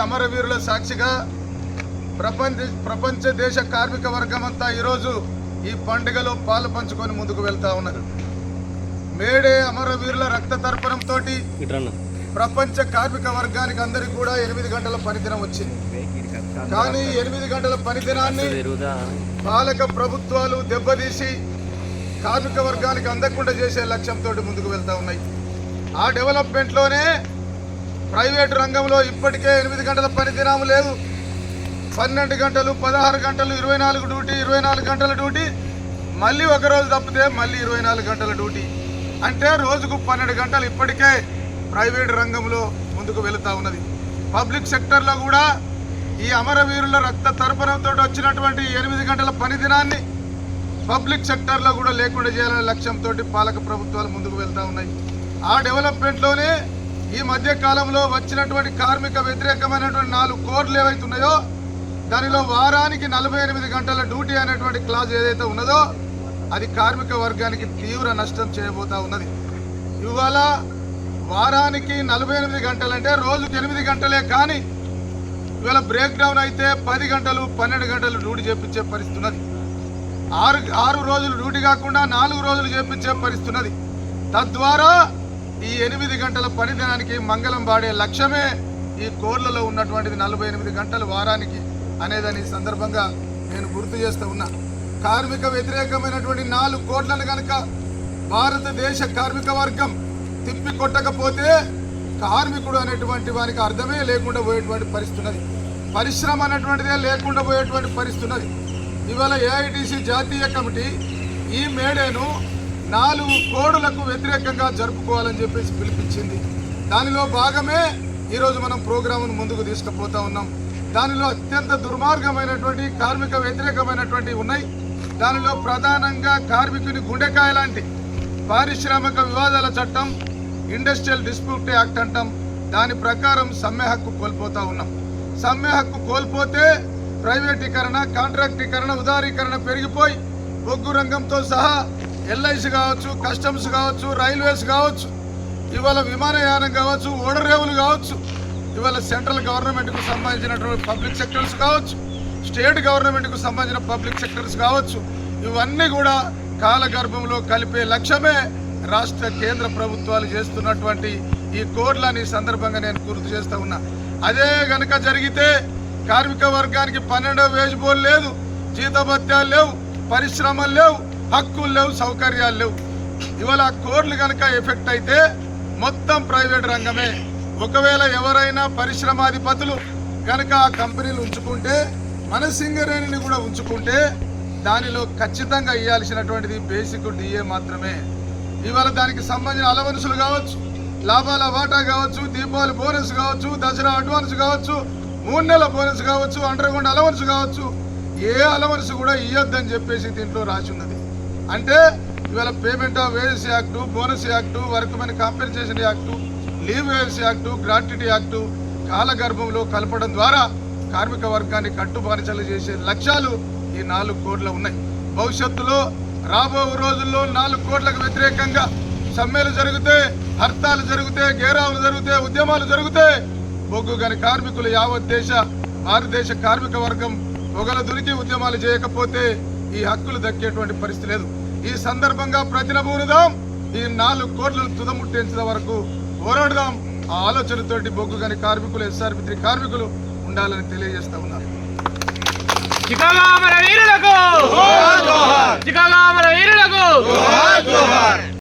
అమరవీరుల సాక్షిగా ప్రపంచ దేశ కార్మిక వర్గం అంతా ఈరోజు ఈ పండుగలో పాలు పంచుకొని ముందుకు వెళ్తా ఉన్నారు. మేడే అమరవీరుల రక్త తర్పణంతో ప్రపంచ కార్మిక వర్గానికి అందరికీ కూడా 8 గంటల పనిదినం వచ్చింది. కానీ 8 గంటల పనిదినాన్ని పాలక ప్రభుత్వాలు దెబ్బతీసి కార్మిక వర్గానికి అందకుండా చేసే లక్ష్యంతో ముందుకు వెళ్తా ఉన్నాయి. ఆ డెవలప్మెంట్లోనే ప్రైవేటు రంగంలో ఇప్పటికే 8 గంటల పనిదినం లేదు. 12 గంటలు, 16 గంటలు, 24 డ్యూటీ, 24 గంటల డ్యూటీ, మళ్ళీ ఒకరోజు తప్పితే మళ్ళీ 24 గంటల డ్యూటీ. అంటే రోజుకు 12 గంటలు ఇప్పటికే ప్రైవేటు రంగంలో ముందుకు వెళుతూ ఉన్నది. పబ్లిక్ సెక్టర్లో కూడా ఈ అమరవీరుల రక్త తర్పణంతో వచ్చినటువంటి 8 గంటల పనిదినాన్ని పబ్లిక్ సెక్టర్లో కూడా లేకుండా చేయాలనే లక్ష్యంతో పాలక ప్రభుత్వాలు ముందుకు వెళ్తూ ఉన్నాయి. ఆ డెవలప్మెంట్లోనే ఈ మధ్య కాలంలో వచ్చినటువంటి కార్మిక వ్యతిరేకమైనటువంటి 4 కోడ్లు ఏవైతే ఉన్నాయో దానిలో వారానికి 48 గంటల డ్యూటీ అనేటువంటి క్లాజ్ ఏదైతే ఉన్నదో అది కార్మిక వర్గానికి తీవ్ర నష్టం చేయబోతా ఉన్నది. ఇవాళ వారానికి 48 గంటలంటే రోజుకి 8 గంటలే, కానీ ఇవాళ బ్రేక్ డౌన్ అయితే 10 గంటలు 12 గంటలు డ్యూటీ చేపించే పరిస్థితి ఉన్నది. 6 రోజులు డ్యూటీ కాకుండా 4 రోజులు చేపించే పరిస్థితి ఉన్నది. తద్వారా ఈ 8 గంటల పనిదినానికి మంగళం పాడే లక్ష్యమే ఈ కోడ్లలో ఉన్నటువంటిది 48 గంటలు వారానికి అనేదని సందర్భంగా నేను గుర్తు చేస్తూ ఉన్నా. కార్మిక వ్యతిరేకమైనటువంటి 4 కోట్లను కనుక భారతదేశ కార్మిక వర్గం తిప్పి కొట్టకపోతే కార్మికుడు అనేటువంటి వానికి అర్థమే లేకుండా పోయేటువంటి పరిస్థితి ఉన్నది. పరిశ్రమ అనేటువంటిదే లేకుండా పోయేటువంటి పరిస్థితి ఉన్నది. ఇవాళ ఏఐటీసీ జాతీయ కమిటీ ఈ మేడేను 4 కోడులకు వ్యతిరేకంగా జరుపుకోవాలని చెప్పేసి పిలిపించింది. దానిలో భాగమే ఈరోజు మనం ప్రోగ్రామును ముందుకు తీసుకుపోతా ఉన్నాం. దానిలో అత్యంత దుర్మార్గమైనటువంటి కార్మిక వ్యతిరేకమైనటువంటి ఉన్నాయి. దానిలో ప్రధానంగా కార్మికుని గుండెకాయ లాంటి పారిశ్రామిక వివాదాల చట్టం, ఇండస్ట్రియల్ డిస్ప్యూట్ యాక్ట్ అంటాం. దాని ప్రకారం సమ్మె హక్కు కోల్పోతా ఉన్నాం. సమ్మె హక్కు కోల్పోతే ప్రైవేటీకరణ, కాంట్రాక్టీకరణ, ఉదారీకరణ పెరిగిపోయి బొగ్గు రంగంతో సహా ఎల్ఐసి కావచ్చు, కస్టమ్స్ కావచ్చు, రైల్వేస్ కావచ్చు, ఇవాళ విమానయానం కావచ్చు, ఓడరేవులు కావచ్చు, ఇవాళ సెంట్రల్ గవర్నమెంట్కు సంబంధించినటువంటి పబ్లిక్ సెక్టర్స్ కావచ్చు, స్టేట్ గవర్నమెంట్కు సంబంధించిన పబ్లిక్ సెక్టర్స్ కావచ్చు, ఇవన్నీ కూడా కాలగర్భంలో కలిపే లక్ష్యమే రాష్ట్ర కేంద్ర ప్రభుత్వాలు చేస్తున్నటువంటి ఈ కోడ్లని సందర్భంగా నేను గుర్తు చేస్తూ ఉన్నా. అదే గనక జరిగితే కార్మిక వర్గానికి 12వ వేజ్ బోర్డు లేదు, జీతభత్యాలు లేవు, పరిశ్రమలు లేవు, హక్కులు లేవు, సౌకర్యాలు లేవు. ఇవాళ కోడ్లు కనుక ఎఫెక్ట్ అయితే మొత్తం ప్రైవేట్ రంగమే. ఒకవేళ ఎవరైనా పరిశ్రమాధిపతులు కనుక ఆ కంపెనీలు ఉంచుకుంటే, మన సింగరేణిని కూడా ఉంచుకుంటే దానిలో ఖచ్చితంగా ఇవ్వాల్సినటువంటిది బేసిక్ డిఏ మాత్రమే. ఇవాళ దానికి సంబంధించిన అలవన్సులు కావచ్చు, లాభాల వాటా కావచ్చు, దీపావళి బోనస్ కావచ్చు, దసరా అడ్వాన్స్ కావచ్చు, 3 నెలల బోనస్ కావచ్చు, అండర్గ్రౌండ్ అలవన్స్ కావచ్చు, ఏ అలవన్స్ కూడా ఇవ్వద్దని చెప్పేసి దీంట్లో రాసి ఉన్నది. అంటే ఇవాళ payment of wages act, bonus act, workmen compensation act, leave wages act, gratuity act కాలగర్భంలో కలపడం ద్వారా కార్మిక వర్గాన్ని కట్టుబానిసలు చేసే లక్ష్యాలు ఈ 4 కోడ్లు ఉన్నాయి. భవిష్యత్తులో రాబో రోజుల్లో 4 కోట్లకు వ్యతిరేకంగా సమ్మెలు జరిగితే, హర్తాలు జరిగితే, గేరావులు జరిగితే, ఉద్యమాలు జరిగితే బొగ్గు గని కార్మికులు యావత్ భారతదేశ కార్మిక వర్గం పొగల దునికి ఉద్యమాలు చేయకపోతే ఈ హక్కులు దక్కేటువంటి పరిస్థితి లేదు. ఈ సందర్భంగా ప్రతినబూనుదాం, ఈ 4 కోట్లను తుదముట్టించే వరకు పోరాడదాం. ఆ ఆలోచనతోటి బొగ్గు గని కార్మికులు, SRP3 కార్మికులు ఉండాలని తెలియజేస్తా ఉన్నారు.